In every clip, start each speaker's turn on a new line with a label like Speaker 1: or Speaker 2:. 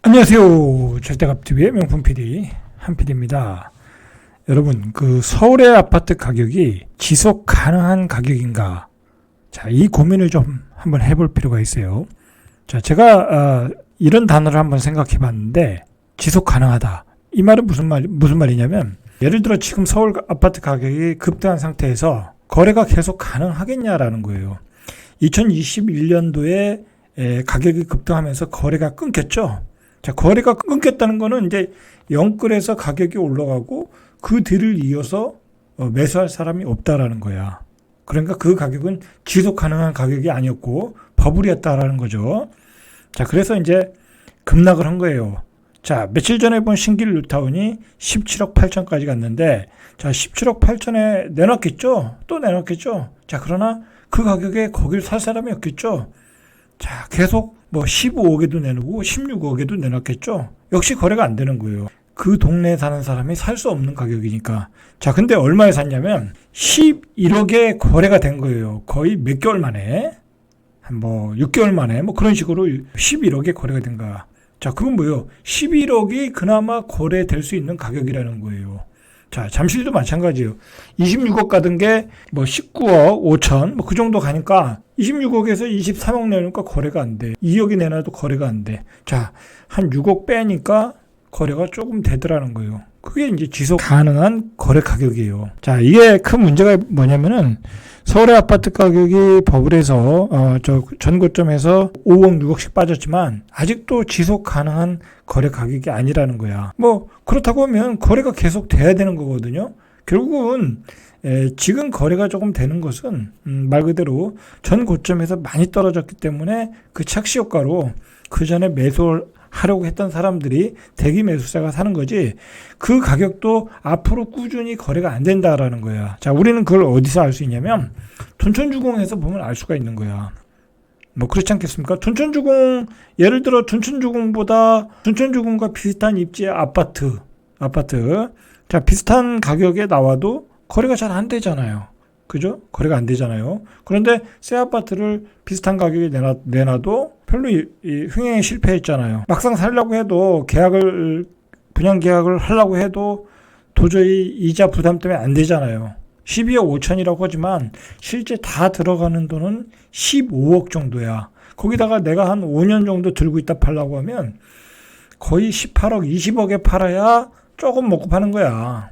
Speaker 1: 안녕하세요. 절대값TV의 명품 PD 한PD입니다. 여러분, 서울의 아파트 가격이 지속 가능한 가격인가? 자, 이 고민을 좀 한번 해볼 필요가 있어요. 자, 제가 이런 단어를 한번 생각해 봤는데, 지속 가능하다. 이 말은 무슨 말이냐면, 예를 들어 지금 서울 아파트 가격이 급등한 상태에서 거래가 계속 가능하겠냐라는 거예요. 2021년도에 가격이 급등하면서 거래가 끊겼죠. 자, 거래가 끊겼다는 거는 이제 영끌에서 가격이 올라가고 그 뒤를 이어서 매수할 사람이 없다라는 거야. 그러니까 그 가격은 지속 가능한 가격이 아니었고 버블이었다라는 거죠. 자, 그래서 이제 급락을 한 거예요. 자, 며칠 전에 본 신길 뉴타운이 17억 8천까지 갔는데, 자, 17억 8천에 내놨겠죠? 또 내놨겠죠? 자, 그러나 그 가격에 거길 살 사람이 없겠죠? 자, 계속 15억에도 내놓고 16억에도 내놨겠죠? 역시 거래가 안 되는 거예요. 그 동네에 사는 사람이 살 수 없는 가격이니까. 자, 근데 얼마에 샀냐면 11억에 거래가 된 거예요. 거의 몇 개월 만에. 6개월 만에 그런 식으로 11억에 거래가 된 거야. 자, 그건 뭐예요? 11억이 그나마 거래될 수 있는 가격이라는 거예요. 자, 잠실도 마찬가지예요. 26억 가던 게 19억 5천 그 정도 가니까 26억에서 23억 내니까 거래가 안 돼. 2억이 내놔도 거래가 안 돼. 자, 한 6억 빼니까 거래가 조금 되더라는 거예요. 그게 이제 지속 가능한 거래 가격이에요. 자, 이게 큰 문제가 뭐냐면은 서울의 아파트 가격이 버블에서 전고점에서 5억 6억씩 빠졌지만 아직도 지속 가능한 거래 가격이 아니라는 거야. 그렇다고 하면 거래가 계속 돼야 되는 거거든요. 결국은 지금 거래가 조금 되는 것은 말 그대로 전 고점에서 많이 떨어졌기 때문에 그 착시 효과로 그 전에 매수를 하려고 했던 사람들이 대기 매수자가 사는 거지, 그 가격도 앞으로 꾸준히 거래가 안 된다라는 거야. 자, 우리는 그걸 어디서 알 수 있냐면 둔촌주공에서 보면 알 수가 있는 거야. 그렇지 않겠습니까? 둔촌주공, 예를 들어 둔촌주공과 비슷한 입지의 아파트. 자, 비슷한 가격에 나와도 거래가 잘 안 되잖아요. 그죠? 거래가 안 되잖아요. 그런데 새 아파트를 비슷한 가격에 내놔도 별로 흥행에 실패했잖아요. 막상 살려고 해도 분양 계약을 하려고 해도 도저히 이자 부담 때문에 안 되잖아요. 12억 5천이라고 하지만 실제 다 들어가는 돈은 15억 정도야. 거기다가 내가 한 5년 정도 들고 있다 팔려고 하면 거의 18억, 20억에 팔아야 조금 먹고 파는 거야.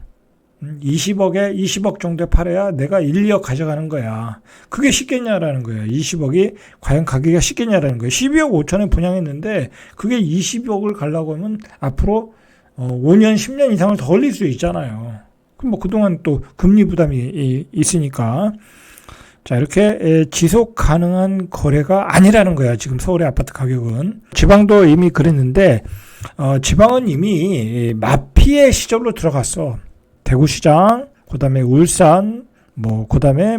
Speaker 1: 20억 정도에 팔아야 내가 1, 2억 가져가는 거야. 그게 쉽겠냐라는 거야. 20억이 과연 가격이 쉽겠냐라는 거야. 12억 5천에 분양했는데 그게 20억을 가려고 하면 앞으로 5년, 10년 이상을 더 걸릴 수 있잖아요. 그럼 그동안 또 금리 부담이 있으니까. 자, 이렇게 지속 가능한 거래가 아니라는 거야. 지금 서울의 아파트 가격은. 지방도 이미 그랬는데 지방은 이미 마피의 시절로 들어갔어. 대구시장, 그 다음에 울산, 그 다음에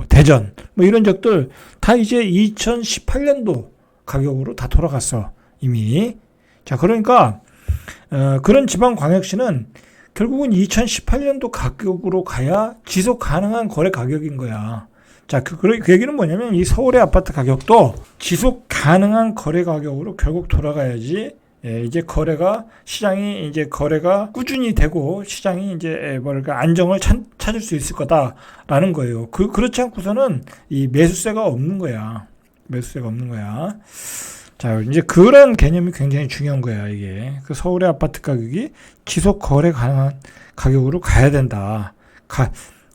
Speaker 1: 대전, 이런 적들 다 이제 2018년도 가격으로 다 돌아갔어, 이미. 자, 그러니까, 그런 지방광역시는 결국은 2018년도 가격으로 가야 지속 가능한 거래 가격인 거야. 자, 그 얘기는 뭐냐면 이 서울의 아파트 가격도 지속 가능한 거래 가격으로 결국 돌아가야지 이제 시장이 이제 거래가 꾸준히 되고 시장이 이제 안정을 찾을 수 있을 거다라는 거예요. 그렇지 않고서는 이 매수세가 없는 거야. 자, 이제 그런 개념이 굉장히 중요한 거야, 이게. 서울의 아파트 가격이 지속 거래 가능한 가격으로 가야 된다.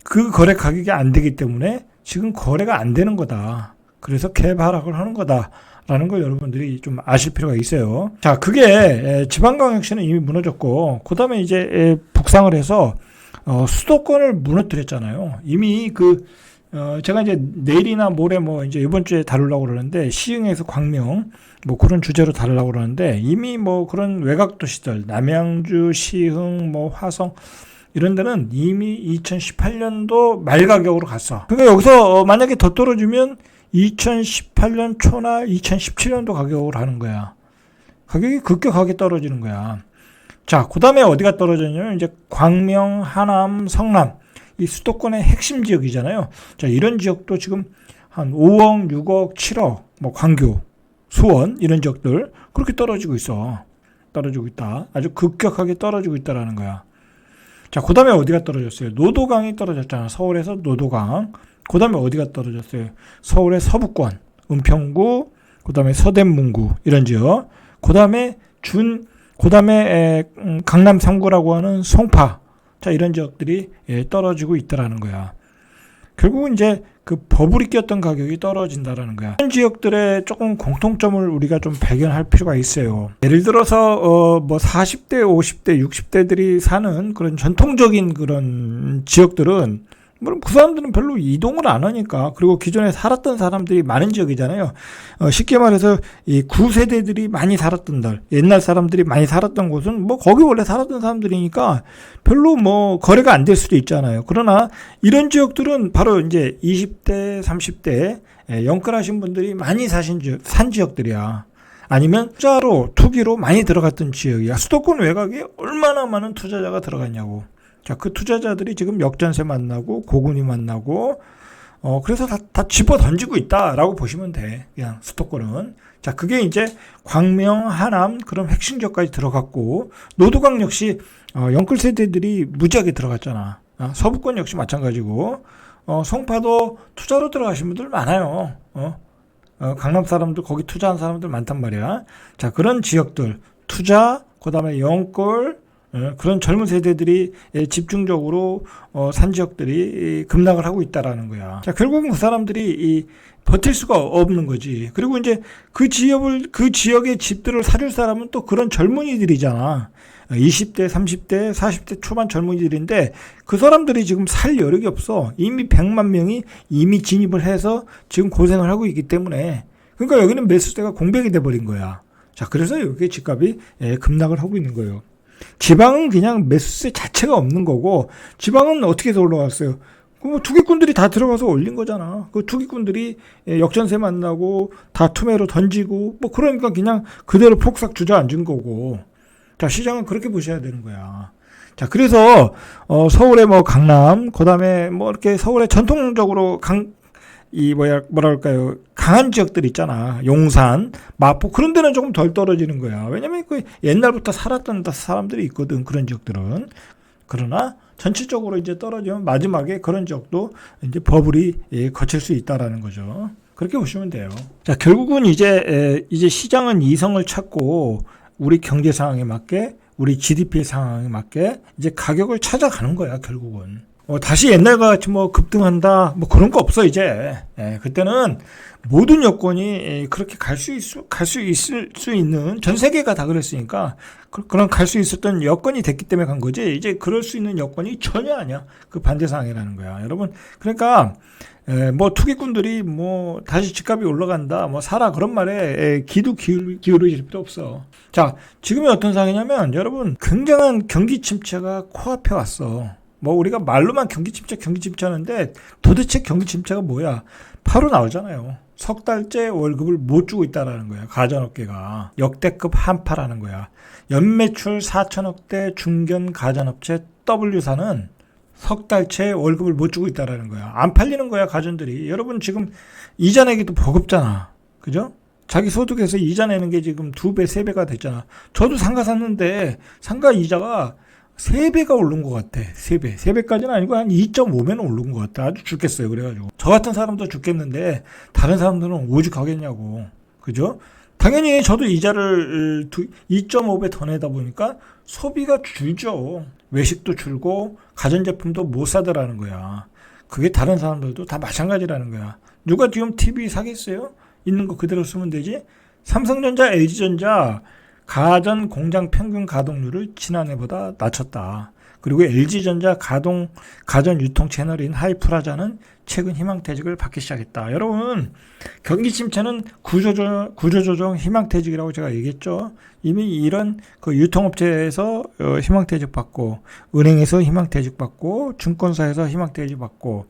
Speaker 1: 그 거래 가격이 안 되기 때문에 지금 거래가 안 되는 거다. 그래서 갭 하락을 하는 거다. 라는 걸 여러분들이 좀 아실 필요가 있어요. 자, 그게 지방광역시는 이미 무너졌고, 그 다음에 이제 북상을 해서 수도권을 무너뜨렸잖아요. 이미 제가 이제 내일이나 모레 이제 이번 주에 다루려고 그러는데, 시흥에서 광명 그런 주제로 다루려고 그러는데, 이미 그런 외곽 도시들, 남양주, 시흥, 화성 이런 데는 이미 2018년도 말 가격으로 갔어. 그러니까 여기서 만약에 더 떨어지면 2018년 초나 2017년도 가격으로 하는 거야. 가격이 급격하게 떨어지는 거야. 자, 그 다음에 어디가 떨어졌냐면 이제 광명, 하남, 성남, 이 수도권의 핵심 지역이잖아요. 자, 이런 지역도 지금 한 5억, 6억, 7억, 광교, 수원 이런 지역들 그렇게 떨어지고 있어. 떨어지고 있다. 아주 급격하게 떨어지고 있다라는 거야. 자, 그 다음에 어디가 떨어졌어요? 노도강이 떨어졌잖아. 서울에서 노도강. 그 다음에 어디가 떨어졌어요? 서울의 서북권, 은평구, 그 다음에 서대문구, 이런 지역. 그 다음에 강남 3구라고 하는 송파. 자, 이런 지역들이 떨어지고 있다라는 거야. 결국은 이제 그 버블이 꼈던 가격이 떨어진다라는 거야. 이런 지역들의 조금 공통점을 우리가 좀 발견할 필요가 있어요. 예를 들어서 뭐 40대, 50대, 60대들이 사는 그런 전통적인 그런 지역들은 물론 그 사람들은 별로 이동을 안 하니까, 그리고 기존에 살았던 사람들이 많은 지역이잖아요. 쉽게 말해서 이 구세대들이 많이 살았던 날, 옛날 사람들이 많이 살았던 곳은 뭐 거기 원래 살았던 사람들이니까 별로 뭐 거래가 안 될 수도 있잖아요. 그러나 이런 지역들은 바로 이제 20대, 30대 영끌하신 분들이 많이 산 지역들이야. 아니면 투기로 많이 들어갔던 지역이야. 수도권 외곽에 얼마나 많은 투자자가 들어갔냐고. 자, 그 투자자들이 지금 역전세 만나고 고금리 만나고 그래서 다 집어 던지고 있다라고 보시면 돼. 그냥 수도권은. 자, 그게 이제 광명, 하남 그런 핵심 지역까지 들어갔고, 노도강 역시 영끌 세대들이 무지하게 들어갔잖아. 서북권 역시 마찬가지고, 송파도 투자로 들어가신 분들 많아요. 강남 사람들 거기 투자한 사람들 많단 말이야. 자, 그런 지역들 투자, 그다음에 영끌, 그런 젊은 세대들이 집중적으로 산 지역들이 급락을 하고 있다라는 거야. 자, 결국은 그 사람들이 버틸 수가 없는 거지. 그리고 이제 그 지역의 집들을 사줄 사람은 또 그런 젊은이들이잖아. 20대, 30대, 40대 초반 젊은이들인데 그 사람들이 지금 살 여력이 없어. 이미 100만 명이 이미 진입을 해서 지금 고생을 하고 있기 때문에, 그러니까 여기는 매수세가 공백이 돼버린 거야. 자, 그래서 여기 집값이 급락을 하고 있는 거예요. 지방은 그냥 매수세 자체가 없는 거고, 지방은 어떻게 해서 올라갔어요? 뭐 투기꾼들이 다 들어가서 올린 거잖아. 그 투기꾼들이 역전세 만나고 다 투매로 던지고, 뭐 그러니까 그냥 그대로 폭삭 주저앉은 거고. 자, 시장은 그렇게 보셔야 되는 거야. 자, 그래서 서울의 뭐 강남, 그다음에 뭐 이렇게 서울의 전통적으로 뭐랄까요, 강한 지역들 있잖아. 용산, 마포, 그런 데는 조금 덜 떨어지는 거야. 왜냐면 그 옛날부터 살았던 사람들이 있거든, 그런 지역들은. 그러나 전체적으로 이제 떨어지면 마지막에 그런 지역도 이제 버블이 거칠 수 있다라는 거죠. 그렇게 보시면 돼요. 자, 결국은 이제 시장은 이성을 찾고 우리 경제 상황에 맞게, 우리 GDP 상황에 맞게 이제 가격을 찾아가는 거야, 결국은. 다시 옛날과 같이 뭐 급등한다, 뭐 그런 거 없어, 이제. 그때는 모든 여건이 그렇게 갈 수 있을 수 있는, 전 세계가 다 그랬으니까, 그런 갈 수 있었던 여건이 됐기 때문에 간 거지, 이제 그럴 수 있는 여건이 전혀 아니야. 그 반대 상황이라는 거야, 여러분. 그러니까, 뭐 투기꾼들이 뭐 다시 집값이 올라간다, 뭐 사라, 그런 말에 귀도 기울이실 필요 없어. 자, 지금이 어떤 상황이냐면, 여러분, 굉장한 경기 침체가 코앞에 왔어. 뭐 우리가 말로만 경기 침체 하는데 도대체 경기 침체가 뭐야? 바로 나오잖아요. 석 달째 월급을 못 주고 있다라는 거야. 가전업계가 역대급 한파라는 거야. 연매출 4천억대 중견 가전업체 W사는 석 달째 월급을 못 주고 있다라는 거야. 안 팔리는 거야, 가전들이. 여러분, 지금 이자 내기도 버겁잖아. 그죠? 자기 소득에서 이자 내는 게 지금 2배, 3배가 됐잖아. 저도 상가 샀는데 상가 이자가 3배가 오른 것 같아. 3배. 3배까지는 아니고 한 2.5배는 오른 것 같아. 아주 죽겠어요. 그래가지고. 저 같은 사람도 죽겠는데 다른 사람들은 오죽하겠냐고. 그죠? 당연히 저도 이자를 2.5배 더 내다 보니까 소비가 줄죠. 외식도 줄고 가전제품도 못 사더라는 거야. 그게 다른 사람들도 다 마찬가지라는 거야. 누가 지금 TV 사겠어요? 있는 거 그대로 쓰면 되지? 삼성전자, LG전자 가전 공장 평균 가동률을 지난해보다 낮췄다. 그리고 LG전자 가전 유통 채널인 하이프라자는 최근 희망퇴직을 받기 시작했다. 여러분, 경기 침체는 구조조정 희망퇴직이라고 제가 얘기했죠. 이미 이런 그 유통업체에서 희망퇴직 받고, 은행에서 희망퇴직 받고, 증권사에서 희망퇴직 받고,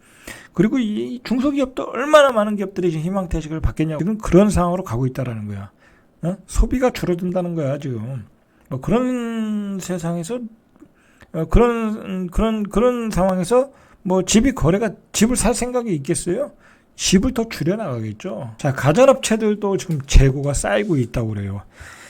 Speaker 1: 그리고 이 중소기업도 얼마나 많은 기업들이 지금 희망퇴직을 받겠냐고. 지금 그런 상황으로 가고 있다라는 거야. 소비가 줄어든다는 거야, 지금. 뭐 그런 세상에서, 그런 상황에서 뭐 집을 살 생각이 있겠어요? 집을 더 줄여나가겠죠. 자, 가전업체들도 지금 재고가 쌓이고 있다고 그래요.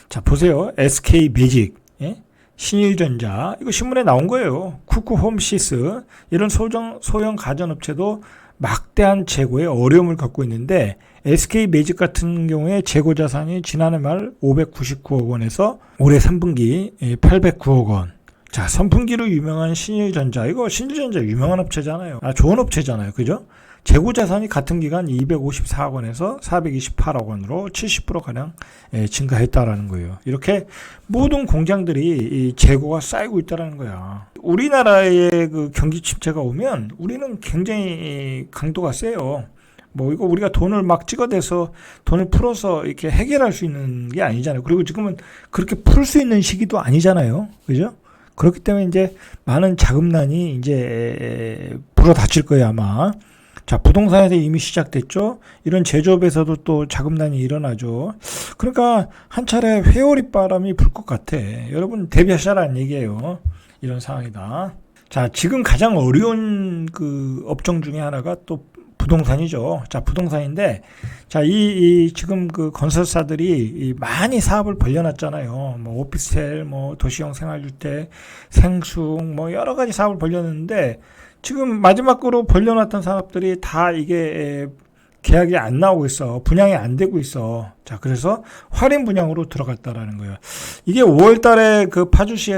Speaker 1: 자, 보세요. SK 매직, 예? 신일전자, 이거 신문에 나온 거예요. 쿠쿠홈시스, 이런 소형 가전업체도 막대한 재고에 어려움을 겪고 있는데, SK 매직 같은 경우에 재고 자산이 지난해 말 599억 원에서 올해 3분기 809억 원. 자, 선풍기로 유명한 신일전자, 이거 신일전자 유명한 업체잖아요. 좋은 업체잖아요. 그죠? 재고 자산이 같은 기간 254억 원에서 428억 원으로 70%가량 증가했다라는 거예요. 이렇게 모든 공장들이 이 재고가 쌓이고 있다라는 거야. 우리나라의 그 경기 침체가 오면 우리는 굉장히 강도가 세요. 뭐 이거 우리가 돈을 막 찍어대서 돈을 풀어서 이렇게 해결할 수 있는 게 아니잖아요. 그리고 지금은 그렇게 풀 수 있는 시기도 아니잖아요. 그죠? 그렇기 때문에 이제 많은 자금난이 이제 불어닥칠 거예요, 아마. 자, 부동산에서 이미 시작됐죠. 이런 제조업에서도 또 자금난이 일어나죠. 그러니까 한 차례 회오리 바람이 불 것 같아. 여러분 대비하시라는 얘기예요. 이런 상황이다. 자, 지금 가장 어려운 그 업종 중에 하나가 또 부동산이죠. 자, 부동산인데, 자, 지금 그 건설사들이 많이 사업을 벌려놨잖아요. 뭐, 오피스텔, 뭐, 도시형 생활주택, 생숙, 뭐, 여러 가지 사업을 벌렸는데, 지금 마지막으로 벌려놨던 사업들이 다 이게 계약이 안 나오고 있어. 분양이 안 되고 있어. 자, 그래서 할인 분양으로 들어갔다라는 거예요. 이게 5월 달에 그 파주시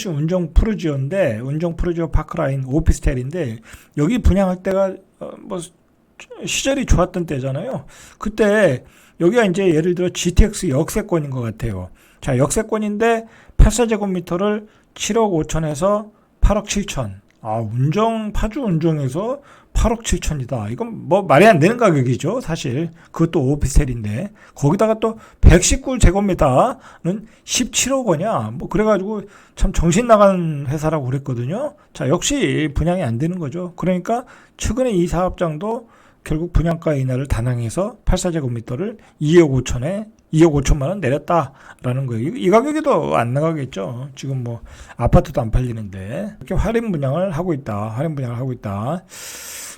Speaker 1: 운정 푸르지오인데, 운정 푸르지오 파크라인 오피스텔인데, 여기 분양할 때가, 뭐, 시절이 좋았던 때잖아요. 그때, 여기가 이제 예를 들어 GTX 역세권인 것 같아요. 자, 역세권인데, 84제곱미터를 7억 5천에서 8억 7천. 파주 운정에서 8억 7천이다. 이건 뭐 말이 안 되는 가격이죠, 사실. 그것도 오피스텔인데. 거기다가 또 119제곱미터는 17억 원이야. 뭐 그래가지고 참 정신 나간 회사라고 그랬거든요. 자, 역시 분양이 안 되는 거죠. 그러니까 최근에 이 사업장도 결국 분양가 인하를 단항해서 84제곱미터를 2억 5천만 원 내렸다라는 거예요. 이 가격에도 안 나가겠죠. 지금 뭐 아파트도 안 팔리는데 이렇게 할인 분양을 하고 있다.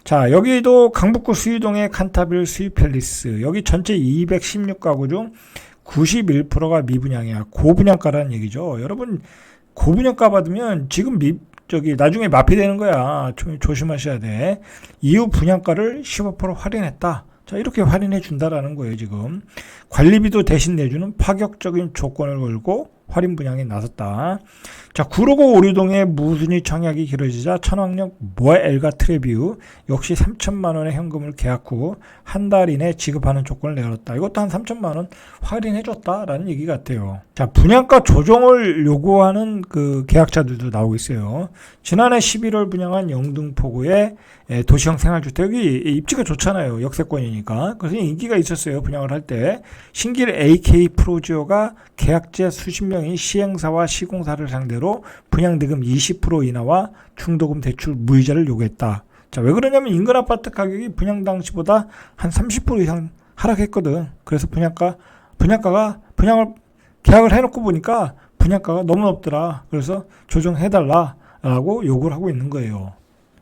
Speaker 1: 자, 여기도 강북구 수유동의 칸타빌 수유팰리스, 여기 전체 216가구 중 91%가 미분양이야. 고분양가라는 얘기죠. 여러분, 고분양가 받으면 지금 나중에 마피되는 거야. 조심하셔야 돼. 이후 분양가를 15% 할인했다. 자, 이렇게 할인해 준다라는 거예요, 지금. 관리비도 대신 내주는 파격적인 조건을 걸고 할인 분양에 나섰다. 자, 구로구 오류동의 무순위 청약이 길어지자 천왕역 모엘가 트레뷰 역시 3천만 원의 현금을 계약 후 한 달 이내 지급하는 조건을 내렸다. 이것도 한 3천만 원 할인해 줬다라는 얘기 같아요. 자, 분양가 조정을 요구하는 그 계약자들도 나오고 있어요. 지난해 11월 분양한 영등포구의 도시형 생활주택이 입지가 좋잖아요. 역세권이니까. 그래서 인기가 있었어요. 분양을 할 때. 신길 AK 프로지오가 계약자 수십 명이 시행사와 시공사를 상대로 분양대금 20% 인하와 중도금 대출 무이자를 요구했다. 자, 왜 그러냐면 인근 아파트 가격이 분양 당시보다 한 30% 이상 하락했거든. 그래서 분양을 계약을 해놓고 보니까 분양가가 너무 높더라. 그래서 조정해달라라고 요구를 하고 있는 거예요.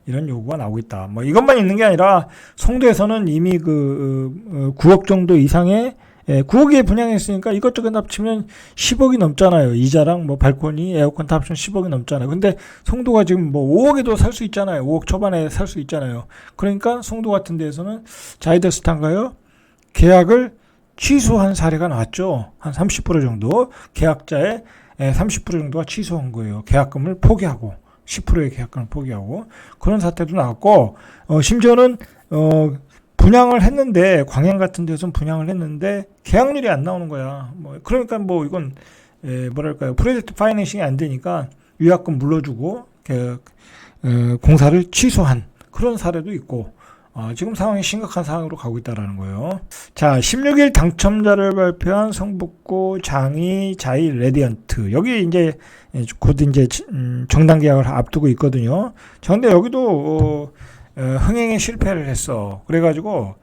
Speaker 1: 이런 요구가 나오고 있다. 뭐 이것만 있는 게 아니라 송도에서는 이미 9억 정도 이상의 9억에 분양했으니까 이것저것 합치면 10억이 넘잖아요. 이자랑 뭐 발코니, 에어컨 다 합치면 10억이 넘잖아요. 근데 송도가 지금 뭐 5억에도 살 수 있잖아요. 5억 초반에 살 수 있잖아요. 그러니까 송도 같은 데에서는 자이더스탄가요? 계약을 취소한 사례가 나왔죠. 한 30% 정도. 계약자의 30% 정도가 취소한 거예요. 계약금을 포기하고. 10%의 계약금을 포기하고. 그런 사태도 나왔고, 심지어는, 분양을 했는데, 광양 같은 데서는 분양을 했는데, 계약률이 안 나오는 거야. 그러니까 이건, 프로젝트 파이낸싱이 안 되니까 위약금 물러주고, 공사를 취소한 그런 사례도 있고, 지금 상황이 심각한 상황으로 가고 있다는 거예요. 자, 16일 당첨자를 발표한 성북구 장이 자이 레디언트. 여기 이제 곧 이제 정당 계약을 앞두고 있거든요. 자, 근데 여기도 흥행에 실패를 했어. 그래가지고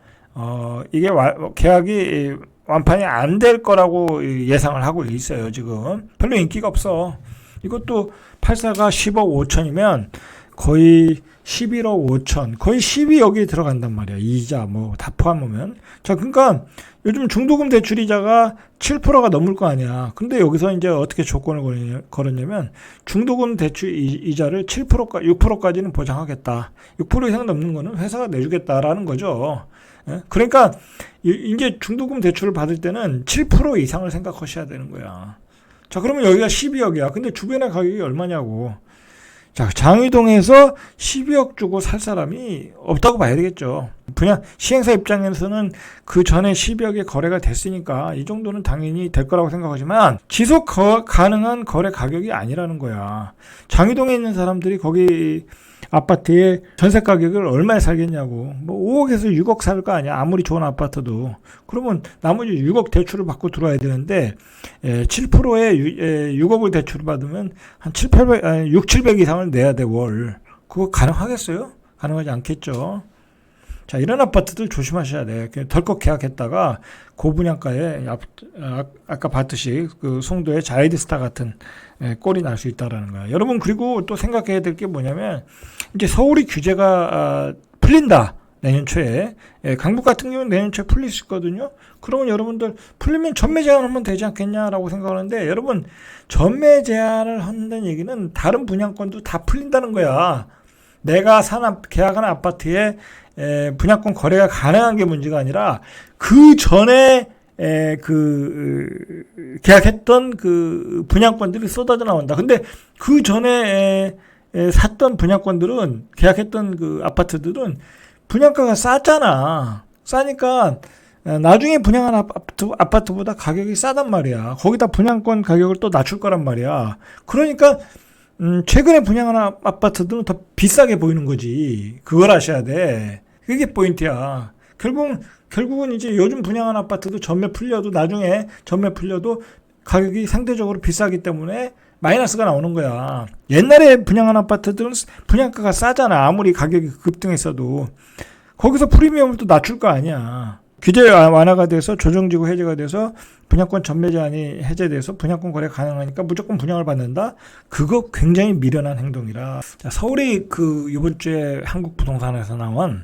Speaker 1: 이게 계약이 완판이 안 될 거라고 예상을 하고 있어요. 지금 별로 인기가 없어. 이것도 84가 10억 5천이면 거의 11억 5천, 거의 12억이 들어간단 말이야. 이자 뭐 다 포함하면. 자, 그러니까 요즘 중도금 대출 이자가 7%가 넘을 거 아니야. 근데 여기서 이제 어떻게 조건을 걸었냐면 중도금 대출 이자를 7%까 6%까지는 보장하겠다. 6% 이상 넘는 거는 회사가 내주겠다라는 거죠. 그러니까 이제 중도금 대출을 받을 때는 7% 이상을 생각하셔야 되는 거야. 자, 그러면 여기가 12억이야. 근데 주변의 가격이 얼마냐고. 자, 장위동에서 12억 주고 살 사람이 없다고 봐야 되겠죠. 그냥 시행사 입장에서는 그 전에 12억의 거래가 됐으니까 이 정도는 당연히 될 거라고 생각하지만 지속 가능한 거래 가격이 아니라는 거야. 장위동에 있는 사람들이 거기 아파트의 전세 가격을 얼마에 살겠냐고. 뭐 5억에서 6억 살 거 아니야. 아무리 좋은 아파트도. 그러면 나머지 6억 대출을 받고 들어와야 되는데 7%에 6억을 대출을 받으면 한 6, 700 이상을 내야 돼, 월. 그거 가능하겠어요? 가능하지 않겠죠. 자, 이런 아파트들 조심하셔야 돼. 덜컥 계약했다가 고분양가에 아까 봤듯이 그 송도의 자이드스타 같은 꼴이 날 수 있다라는 거야. 여러분, 그리고 또 생각해야 될 게 뭐냐면 이제 서울이 규제가 풀린다. 내년 초에. 강북 같은 경우는 내년 초에 풀릴 수 있거든요. 그러면 여러분들 풀리면 전매 제한하면 되지 않겠냐라고 생각하는데 여러분, 전매 제한을 한다는 얘기는 다른 분양권도 다 풀린다는 거야. 내가 계약한 아파트에 분양권 거래가 가능한 게 문제가 아니라 그 전에 계약했던 그 분양권들이 쏟아져 나온다. 근데 그 전에 샀던 분양권들은, 계약했던 그 아파트들은 분양가가 싸잖아. 싸니까 나중에 분양한 아파트보다 가격이 싸단 말이야. 거기다 분양권 가격을 또 낮출 거란 말이야. 그러니까 최근에 분양한 아파트들은 더 비싸게 보이는 거지. 그걸 아셔야 돼. 그게 포인트야. 결국은 이제 요즘 분양한 아파트도 나중에 전매 풀려도 가격이 상대적으로 비싸기 때문에 마이너스가 나오는 거야. 옛날에 분양한 아파트들은 분양가가 싸잖아. 아무리 가격이 급등했어도. 거기서 프리미엄을 또 낮출 거 아니야. 규제 완화가 돼서 조정지구 해제가 돼서 분양권 전매 제한이 해제돼서 분양권 거래 가능하니까 무조건 분양을 받는다? 그거 굉장히 미련한 행동이라. 자, 서울이 이번 주에 한국 부동산에서 나온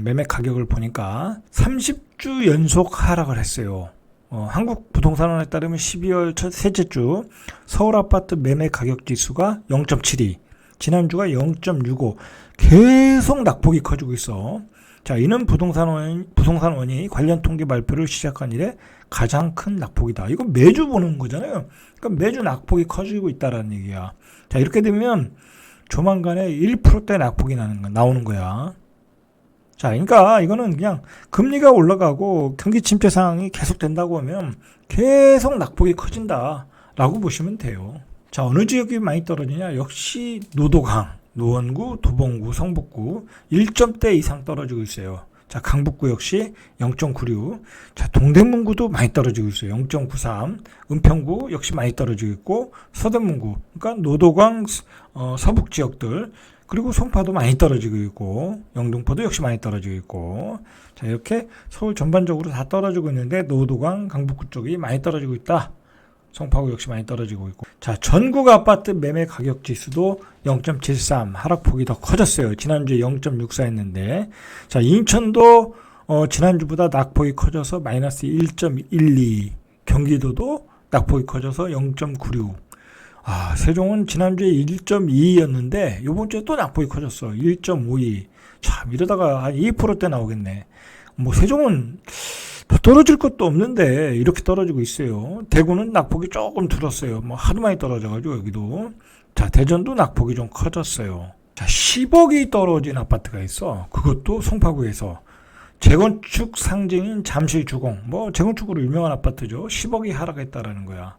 Speaker 1: 매매 가격을 보니까 30주 연속 하락을 했어요. 한국 부동산원에 따르면 12월 셋째 주 서울 아파트 매매 가격 지수가 0.72, 지난주가 0.65, 계속 낙폭이 커지고 있어. 자, 이는 부동산원이 관련 통계 발표를 시작한 이래 가장 큰 낙폭이다. 이거 매주 보는 거잖아요. 그러니까 매주 낙폭이 커지고 있다라는 얘기야. 자, 이렇게 되면 조만간에 1%대 낙폭이 나오는 거야. 자, 그러니까 이거는 그냥 금리가 올라가고 경기 침체 상황이 계속 된다고 하면 계속 낙폭이 커진다라고 보시면 돼요. 자, 어느 지역이 많이 떨어지냐? 역시 노도강, 노원구, 도봉구, 성북구 1점대 이상 떨어지고 있어요. 자, 강북구 역시 0.96. 자, 동대문구도 많이 떨어지고 있어요. 0.93. 은평구 역시 많이 떨어지고 있고, 서대문구, 그러니까 노도강, 서북 지역들, 그리고 송파도 많이 떨어지고 있고, 영등포도 역시 많이 떨어지고 있고, 자, 이렇게 서울 전반적으로 다 떨어지고 있는데 노도강, 강북구 쪽이 많이 떨어지고 있다. 송파구 역시 많이 떨어지고 있고. 자, 전국 아파트 매매 가격 지수도 0.73, 하락폭이 더 커졌어요. 지난주에 0.64였는데. 자, 인천도 지난주보다 낙폭이 커져서 마이너스 1.12, 경기도도 낙폭이 커져서 0.96. 아, 세종은 지난주에 1.22였는데 이번 주에 또 낙폭이 커졌어. 1.52. 참, 이러다가 한 2%대 나오겠네. 뭐 세종은 더 떨어질 것도 없는데 이렇게 떨어지고 있어요. 대구는 낙폭이 조금 줄었어요. 뭐 하도 많이 떨어져가지고 여기도. 자, 대전도 낙폭이 좀 커졌어요. 자, 10억이 떨어진 아파트가 있어. 그것도 송파구에서. 재건축 상징인 잠실주공. 뭐 재건축으로 유명한 아파트죠. 10억이 하락했다라는 거야.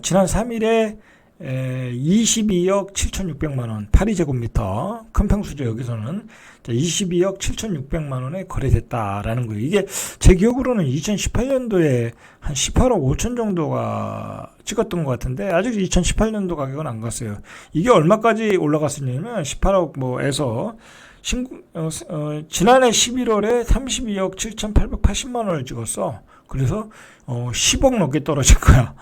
Speaker 1: 지난 3일에 22억 7,600만 원, 82제곱미터 큰 평수죠. 여기서는 22억 7,600만 원에 거래됐다라는 거예요. 이게 제 기억으로는 2018년도에 한 18억 5천 정도가 찍었던 것 같은데 아직 2018년도 가격은 안 갔어요. 이게 얼마까지 올라갔었냐면 18억 뭐에서 지난해 11월에 32억 7,880만 원을 찍었어. 그래서 10억 넘게 떨어진 거야.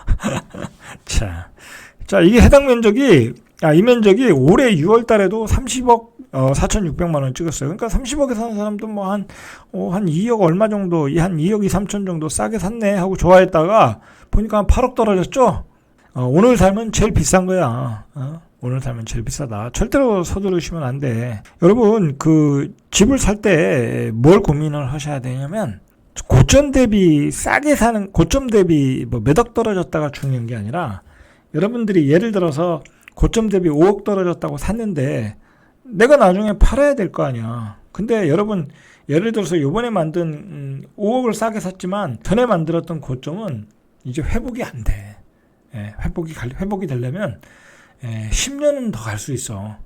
Speaker 1: 자, 이게 해당 면적이 이 면적이 올해 6월 달에도 30억 4,600만 원 찍었어요. 그러니까 30억에 사는 사람도 뭐 한 2억 얼마 정도, 한 2억 2, 3천 정도 싸게 샀네 하고 좋아했다가 보니까 한 8억 떨어졌죠? 오늘 살면 제일 비싼 거야. 오늘 살면 제일 비싸다. 절대로 서두르시면 안 돼. 여러분, 그 집을 살 때 뭘 고민을 하셔야 되냐면, 고점 대비 싸게 사는, 고점 대비 뭐 몇 억 떨어졌다가 중요한 게 아니라, 여러분들이 예를 들어서 고점 대비 5억 떨어졌다고 샀는데 내가 나중에 팔아야 될 거 아니야. 근데 여러분, 예를 들어서 요번에 만든 5억을 싸게 샀지만 전에 만들었던 고점은 이제 회복이 안 돼. 회복이 되려면 10년은 더 갈 수 있어.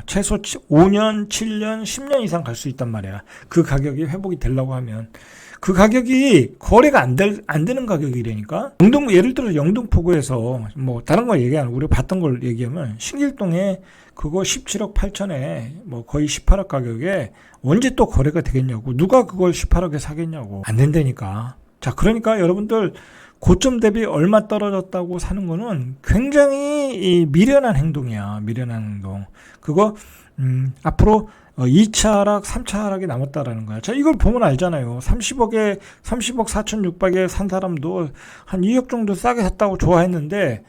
Speaker 1: 최소 5년, 7년, 10년 이상 갈 수 있단 말이야. 그 가격이 회복이 되려고 하면. 그 가격이 거래가 안 되는 가격이라니까. 예를 들어 영등포구에서 뭐 다른 거 얘기 안 하고 우리가 봤던 걸 얘기하면 신길동에 그거 17억 8천에 뭐 거의 18억 가격에 언제 또 거래가 되겠냐고. 누가 그걸 18억에 사겠냐고. 안 된다니까. 자, 그러니까 여러분들 고점 대비 얼마 떨어졌다고 사는 거는 굉장히 미련한 행동이야. 미련한 행동. 그거 앞으로 2차 하락, 3차 하락이 남았다라는 거야. 자, 이걸 보면 알잖아요. 30억 4,600에 산 사람도 한 2억 정도 싸게 샀다고 좋아했는데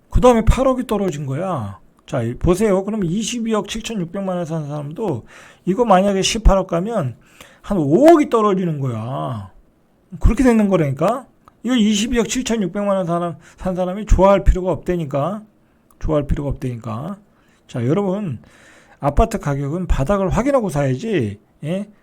Speaker 1: 그 다음에 8억이 떨어진 거야. 자, 보세요. 그럼 22억 7,600만 원 산 사람도 이거 만약에 18억 가면 한 5억이 떨어지는 거야. 그렇게 되는 거라니까. 이거 22억 7,600만 원 산 사람이 좋아할 필요가 없다니까. 자, 여러분, 아파트 가격은 바닥을 확인하고 사야지.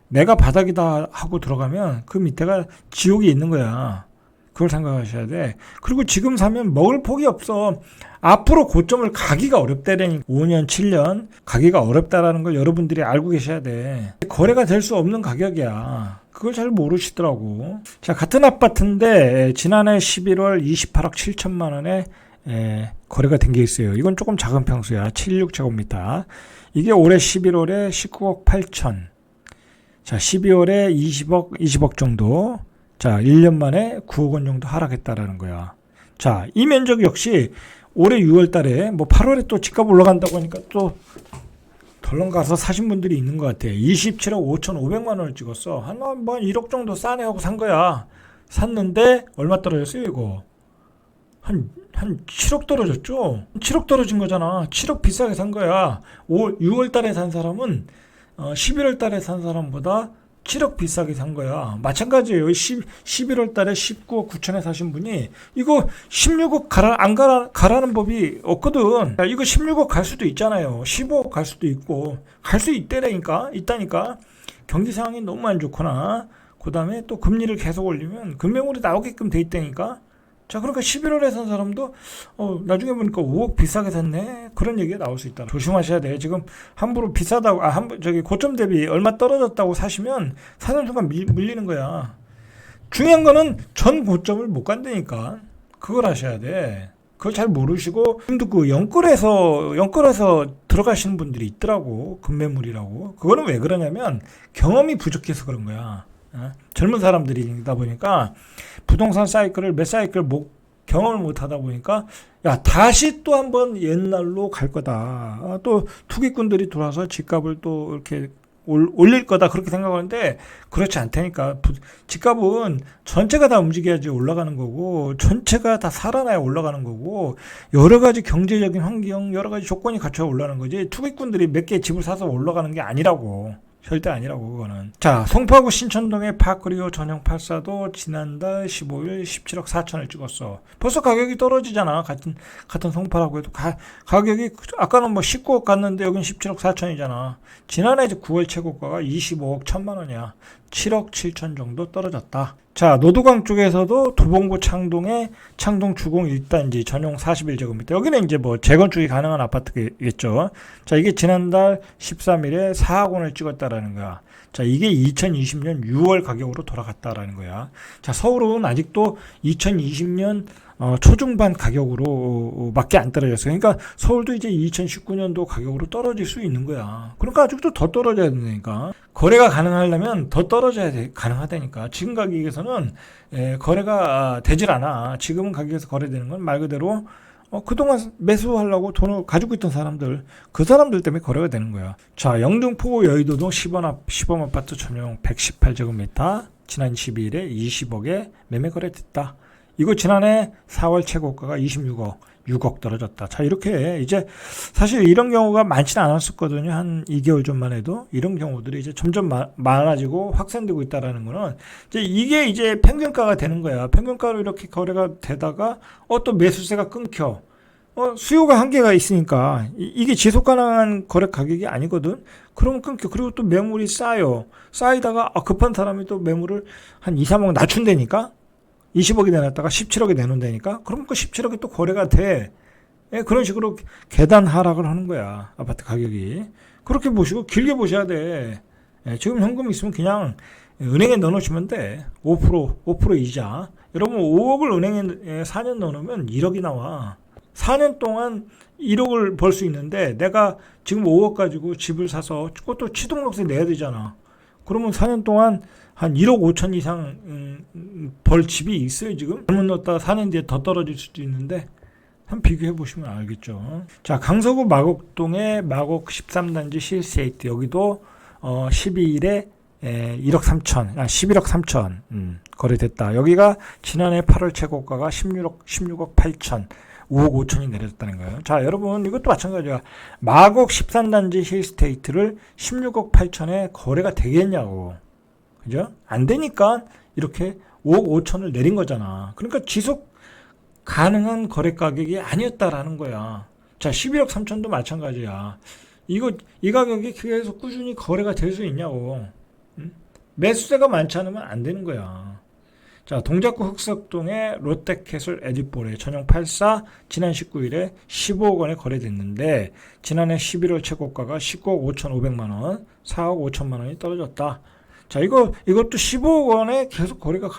Speaker 1: 내가 바닥이다 하고 들어가면 그 밑에가 지옥이 있는 거야. 그걸 생각하셔야 돼. 그리고 지금 사면 먹을 폭이 없어. 앞으로 고점을 가기가 어렵다라니까. 5년, 7년 가기가 어렵다라는 걸 여러분들이 알고 계셔야 돼. 거래가 될 수 없는 가격이야. 그걸 잘 모르시더라고. 자, 같은 아파트인데 지난해 11월 28억 7천만 원에 거래가 된 게 있어요. 이건 조금 작은 평수야. 76제곱미터. 이게 올해 11월에 19억 8천. 자, 12월에 20억 정도. 자, 1년 만에 9억 원 정도 하락했다라는 거야. 자, 이 면적 역시 올해 6월 달에 뭐 8월에 또 집값 올라간다고 하니까 또 덜렁 가서 사신 분들이 있는 것 같아. 27억 5,500만 원을 찍었어. 한 1억 정도 싸네 하고 산 거야. 샀는데 얼마 떨어졌어요, 이거? 한 7억 떨어졌죠? 7억 떨어진 거잖아. 7억 비싸게 산 거야. 6월 달에 산 사람은 11월 달에 산 사람보다 7억 비싸게 산 거야. 마찬가지예요. 11월 달에 19억 9천에 사신 분이 이거 16억 가라는 법이 없거든. 이거 16억 갈 수도 있잖아요. 15억 갈 수도 있고. 갈 수 있다니까. 경기 상황이 너무 안 좋거나 그 다음에 또 금리를 계속 올리면 금매물이 나오게끔 돼 있다니까. 자, 그러니까 11월에 산 사람도 나중에 보니까 5억 비싸게 샀네. 그런 얘기가 나올 수 있다. 조심하셔야 돼. 지금 함부로 비싸다고 고점 대비 얼마 떨어졌다고 사시면 사는 순간 밀리는 거야. 중요한 거는 전 고점을 못 간다니까. 그걸 하셔야 돼. 그걸 잘 모르시고 지금도 그 연끌에서 들어가시는 분들이 있더라고. 금매물이라고. 그거는 왜 그러냐면 경험이 부족해서 그런 거야. 젊은 사람들이다 보니까 부동산 사이클을 몇 사이클 경험을 못 하다 보니까 다시 또 한번 옛날로 갈 거다. 또 투기꾼들이 들어와서 집값을 또 이렇게 올릴 거다 그렇게 생각하는데 그렇지 않다니까. 집값은 전체가 다 움직여야지 올라가는 거고 전체가 다 살아나야 올라가는 거고 여러 가지 경제적인 환경 여러 가지 조건이 갖춰 올라가는 거지 투기꾼들이 몇 개 집을 사서 올라가는 게 아니라고. 절대 아니라고 그거는. 자, 송파구 신천동의 파크리오 전용 84도 지난달 15일 17억 4천을 찍었어. 벌써 가격이 떨어지잖아. 같은 송파라고 해도 가격이 아까는 뭐 19억 갔는데 여긴 17억 4천이잖아. 지난해 9월 최고가가 25억 1천만 원이야. 7억 7천 정도 떨어졌다. 자, 노두강 쪽에서도 도봉구 창동 주공 1단지 전용 41제곱미터. 여기는 이제 뭐 재건축이 가능한 아파트겠죠. 자, 이게 지난달 13일에 4억 원을 찍었다라는 거야. 자, 이게 2020년 6월 가격으로 돌아갔다라는 거야. 자, 서울은 아직도 2020년 초중반 가격으로 밖에 안 떨어졌어요. 그러니까 서울도 이제 2019년도 가격으로 떨어질 수 있는 거야. 그러니까 아직도 더 떨어져야 되니까. 거래가 가능하려면 더 가능하다니까. 지금 가격에서는 거래가 되질 않아. 지금 가격에서 거래되는 건 말 그대로 그동안 매수하려고 돈을 가지고 있던 사람들, 그 사람들 때문에 거래가 되는 거야. 자, 영등포 여의도동 시범 아파트 전용 118제곱미터 지난 12일에 20억에 매매 거래됐다. 이거 지난해 4월 최고가가 26억, 6억 떨어졌다. 자, 이렇게 이제 사실 이런 경우가 많지는 않았었거든요. 한 2개월 전만 해도 이런 경우들이 이제 점점 많아지고 확산되고 있다라는 거는 이게 이제 평균가가 되는 거야. 평균가로 이렇게 거래가 되다가 또 매수세가 끊겨. 수요가 한계가 있으니까 이게 지속 가능한 거래 가격이 아니거든. 그러면 끊겨. 그리고 또 매물이 쌓여. 쌓이다가 급한 사람이 또 매물을 한 2, 3억 낮춘다니까. 20억이 내놨다가 17억이 내놓는다니까? 그럼 그 17억이 또 거래가 돼. 그런 식으로 계단 하락을 하는 거야. 아파트 가격이. 그렇게 보시고 길게 보셔야 돼. 지금 현금 있으면 그냥 은행에 넣어놓으시면 돼. 5% 이자. 여러분 5억을 은행에 4년 넣어놓으면 1억이 나와. 4년 동안 1억을 벌 수 있는데 내가 지금 5억 가지고 집을 사서 그것도 취등록세 내야 되잖아. 그러면 4년 동안 한 1억 5천 이상 벌 집이 있어요. 지금 잘못 넣었다가 4년 뒤에 더 떨어질 수도 있는데 한번 비교해 보시면 알겠죠. 자, 강서구 마곡동의 마곡 13단지 실스테이트 여기도 12일에 1억 3천, 11억 3천 거래됐다. 여기가 지난해 8월 최고가가 16억 8천, 5억 5천이 내려졌다는 거예요. 자, 여러분 이것도 마찬가지야. 마곡 13단지 실스테이트를 16억 8천에 거래가 되겠냐고. 그죠? 안 되니까 이렇게 5억 5천을 내린 거잖아. 그러니까 지속 가능한 거래 가격이 아니었다라는 거야. 자, 11억 3천도 마찬가지야. 이 가격이 계속 꾸준히 거래가 될 수 있냐고. 매수세가 많지 않으면 안 되는 거야. 자, 동작구 흑석동의 롯데캐슬 에디볼의 전용 84 지난 19일에 15억 원에 거래됐는데 지난해 11월 최고가가 19억 5,500만 원, 4억 5천만 원이 떨어졌다. 자, 이것도 15억 원에 계속 거래가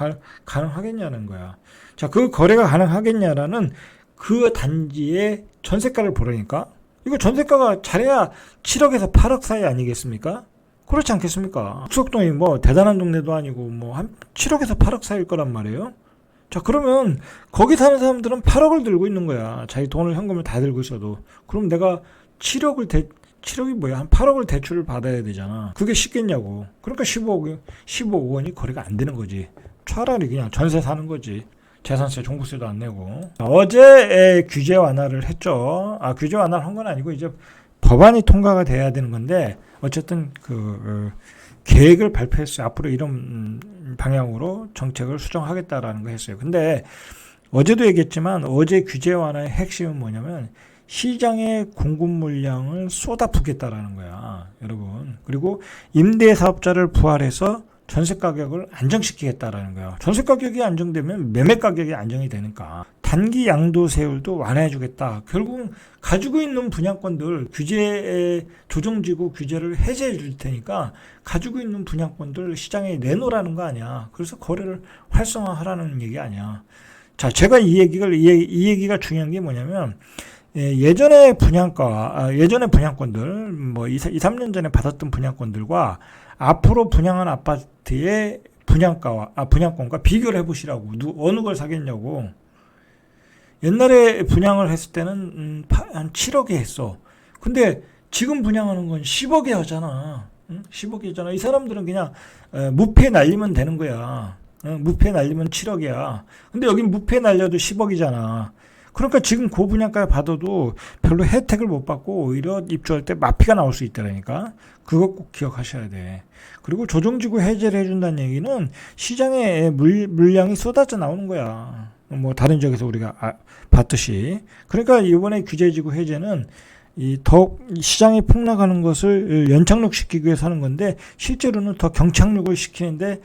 Speaker 1: 가능하겠냐는 거야. 자, 그 거래가 가능하겠냐라는 그 단지의 전세가를 보라니까. 이거 전세가가 잘해야 7억에서 8억 사이 아니겠습니까? 그렇지 않겠습니까? 흑석동이 뭐 대단한 동네도 아니고 뭐 한 7억에서 8억 사이일 거란 말이에요. 자, 그러면 거기 사는 사람들은 8억을 들고 있는 거야. 자기 돈을 현금을 다 들고 있어도. 그럼 내가 7억이 뭐야? 한 8억을 대출을 받아야 되잖아. 그게 쉽겠냐고. 그러니까 15억 원이 거래가 안 되는 거지. 차라리 그냥 전세 사는 거지. 재산세, 종부세도 안 내고. 어제 규제 완화를 했죠. 규제 완화를 한 건 아니고 이제 법안이 통과가 돼야 되는 건데 어쨌든 계획을 발표했어요. 앞으로 이런 방향으로 정책을 수정하겠다라는 거 했어요. 근데 어제도 얘기했지만 어제 규제 완화의 핵심은 뭐냐면 시장의 공급 물량을 쏟아붓겠다라는 거야, 여러분. 그리고 임대 사업자를 부활해서 전세 가격을 안정시키겠다라는 거야. 전세 가격이 안정되면 매매 가격이 안정이 되니까 단기 양도세율도 완화해주겠다. 결국은 가지고 있는 분양권들 조정지구 규제를 해제해 줄 테니까 가지고 있는 분양권들 시장에 내놓으라는 거 아니야. 그래서 거래를 활성화하라는 얘기 아니야. 자, 제가 이 얘기가 중요한 게 뭐냐면 예전에 분양권들, 뭐 2, 3년 전에 받았던 분양권들과 앞으로 분양한 아파트의 분양권과 비교를 해보시라고. 어느 걸 사겠냐고. 옛날에 분양을 했을 때는 한 7억에 했어. 근데 지금 분양하는 건 10억에 하잖아. 10억에 하잖아. 이 사람들은 그냥 무패 날리면 되는 거야. 무패 날리면 7억이야. 근데 여긴 무패 날려도 10억이잖아. 그러니까 지금 고분양가 받아도 별로 혜택을 못 받고 오히려 입주할 때 마피가 나올 수 있다니까. 그거 꼭 기억하셔야 돼. 그리고 조정지구 해제를 해준다는 얘기는 시장에 물량이 쏟아져 나오는 거야. 뭐 다른 지역에서 우리가 봤듯이. 그러니까 이번에 규제지구 해제는 더욱 시장이 폭락하는 것을 연착륙시키기 위해서 하는 건데 실제로는 더 경착륙을 시키는데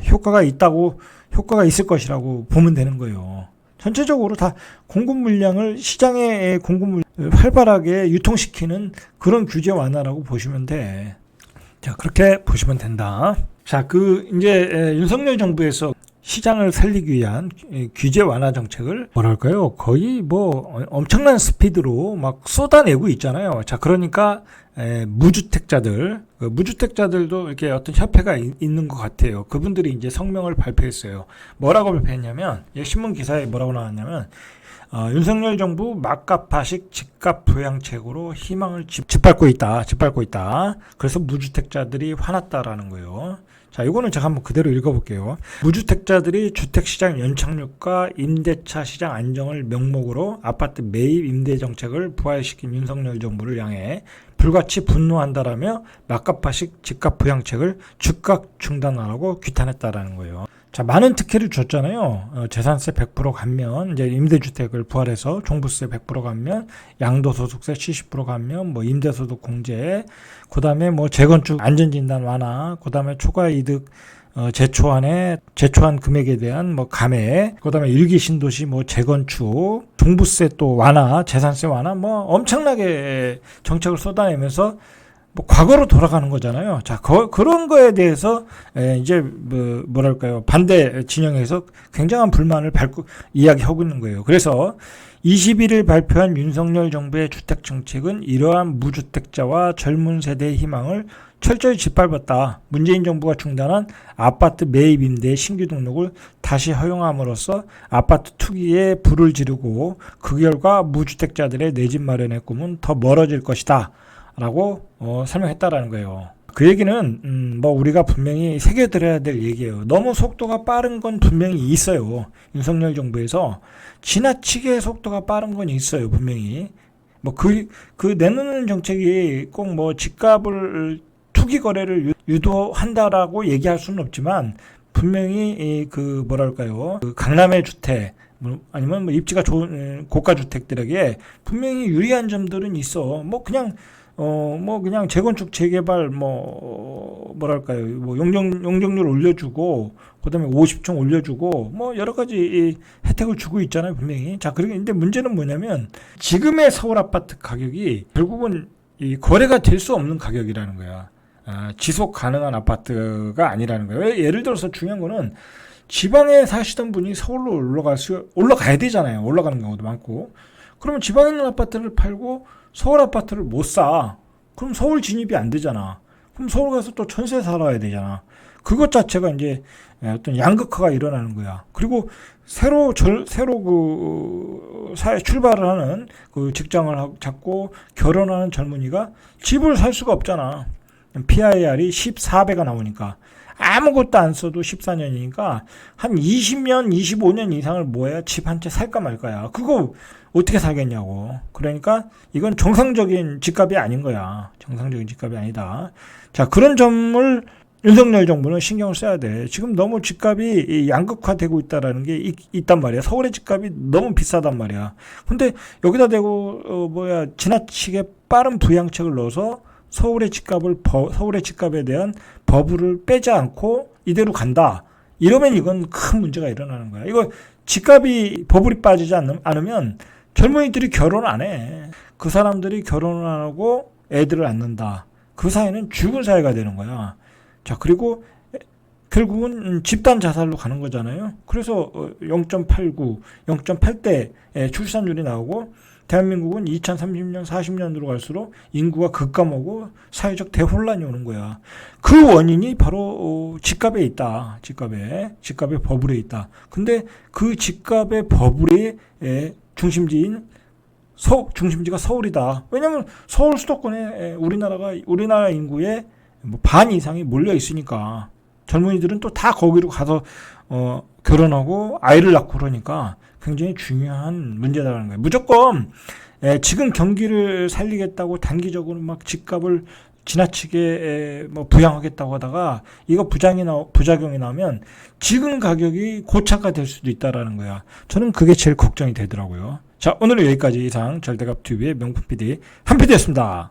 Speaker 1: 효과가 있을 것이라고 보면 되는 거예요. 전체적으로 다 공급 물량을 시장의 공급 물량을 활발하게 유통시키는 그런 규제 완화라고 보시면 돼. 자, 그렇게 보시면 된다. 자, 이제 윤석열 정부에서 시장을 살리기 위한 규제 완화 정책을 뭐랄까요? 거의 뭐 엄청난 스피드로 막 쏟아내고 있잖아요. 자, 그러니까 무주택자들도 이렇게 어떤 협회가 있는 것 같아요. 그분들이 이제 성명을 발표했어요. 뭐라고 발표했냐면 신문 기사에 뭐라고 나왔냐면 윤석열 정부 막가파식 집값 부양책으로 희망을 짓밟고 있다. 그래서 무주택자들이 화났다라는 거예요. 자, 이거는 제가 한번 그대로 읽어볼게요. 무주택자들이 주택시장 연착륙과 임대차 시장 안정을 명목으로 아파트 매입 임대 정책을 부활시킨 윤석열 정부를 향해 불같이 분노한다라며 막가파식 집값 부양책을 즉각 중단하라고 규탄했다라는 거예요. 자, 많은 특혜를 줬잖아요. 재산세 100% 감면, 이제 임대주택을 부활해서 종부세 100% 감면, 양도소득세 70% 감면, 뭐 임대소득 공제, 그 다음에 뭐 재건축 안전진단 완화, 그 다음에 초과이득 제초한 금액에 대한 뭐 감액, 그 다음에 일기 신도시 뭐 재건축, 종부세 또 완화, 재산세 완화, 뭐 엄청나게 정책을 쏟아내면서 뭐 과거로 돌아가는 거잖아요. 자, 그런 거에 대해서 이제 뭐랄까요, 반대 진영에서 굉장한 불만을 이야기하고 있는 거예요. 그래서 21일 발표한 윤석열 정부의 주택 정책은 이러한 무주택자와 젊은 세대의 희망을 철저히 짓밟았다. 문재인 정부가 중단한 아파트 매입 임대의 신규 등록을 다시 허용함으로써 아파트 투기에 불을 지르고 그 결과 무주택자들의 내 집 마련의 꿈은 더 멀어질 것이다. 라고 설명했다라는 거예요. 그 얘기는 뭐 우리가 분명히 새겨들어야 될 얘기예요. 너무 속도가 빠른 건 분명히 있어요. 윤석열 정부에서 지나치게 속도가 빠른 건 있어요. 분명히. 뭐 그 내놓는 정책이 꼭 뭐 집값을 투기 거래를 유도한다라고 얘기할 수는 없지만 분명히 그 뭐랄까요, 그 강남의 주택 아니면 뭐 입지가 좋은 고가 주택들에게 분명히 유리한 점들은 있어. 뭐 그냥 재건축 재개발 뭐랄까요, 뭐 용적률 올려주고 그다음에 50층 올려주고 뭐 여러 가지 혜택을 주고 있잖아요, 분명히. 자, 근데 문제는 뭐냐면 지금의 서울 아파트 가격이 결국은 이 거래가 될 수 없는 가격이라는 거야. 지속 가능한 아파트가 아니라는 거예요. 예를 들어서 중요한 거는 지방에 사시던 분이 서울로 올라가야 되잖아요. 올라가는 경우도 많고. 그러면 지방에 있는 아파트를 팔고 서울 아파트를 못 사. 그럼 서울 진입이 안 되잖아. 그럼 서울 가서 또 전세 살아야 되잖아. 그것 자체가 이제 어떤 양극화가 일어나는 거야. 그리고 새로 그 사회 출발을 하는 그 직장을 잡고 결혼하는 젊은이가 집을 살 수가 없잖아. PIR이 14배가 나오니까. 아무것도 안 써도 14년이니까 한 20년, 25년 이상을 모아야 집 한 채 살까 말까야. 그거 어떻게 사겠냐고. 그러니까 이건 정상적인 집값이 아닌 거야. 정상적인 집값이 아니다. 자, 그런 점을 윤석열 정부는 신경을 써야 돼. 지금 너무 집값이 양극화되고 있다라는 게 있단 말이야. 서울의 집값이 너무 비싸단 말이야. 근데 여기다 대고 지나치게 빠른 부양책을 넣어서 서울의 집값에 대한 버블을 빼지 않고 이대로 간다. 이러면 이건 큰 문제가 일어나는 거야. 이거 집값이 버블이 빠지지 않으면 젊은이들이 결혼 안 해. 그 사람들이 결혼을 안 하고 애들을 안 낳는다. 그 사회는 죽은 사회가 되는 거야. 자, 그리고 결국은 집단 자살로 가는 거잖아요. 그래서 0.89, 0.8대 출산율이 나오고 대한민국은 2030년, 40년으로 갈수록 인구가 급감하고 사회적 대혼란이 오는 거야. 그 원인이 바로 집값에 있다. 집값의 버블에 있다. 근데 그 집값의 버블의 중심지가 서울이다. 왜냐하면 서울 수도권에 우리나라 인구의 반 이상이 몰려 있으니까 젊은이들은 또 다 거기로 가서 결혼하고 아이를 낳고 그러니까 굉장히 중요한 문제다라는 거예요. 무조건 지금 경기를 살리겠다고 단기적으로 막 집값을 지나치게 부양하겠다고 하다가 이거 부작용이 나오면 지금 가격이 고차가 될 수도 있다라는 거야. 저는 그게 제일 걱정이 되더라고요. 자, 오늘은 여기까지 이상 절대값 TV의 명품 PD 한 PD였습니다.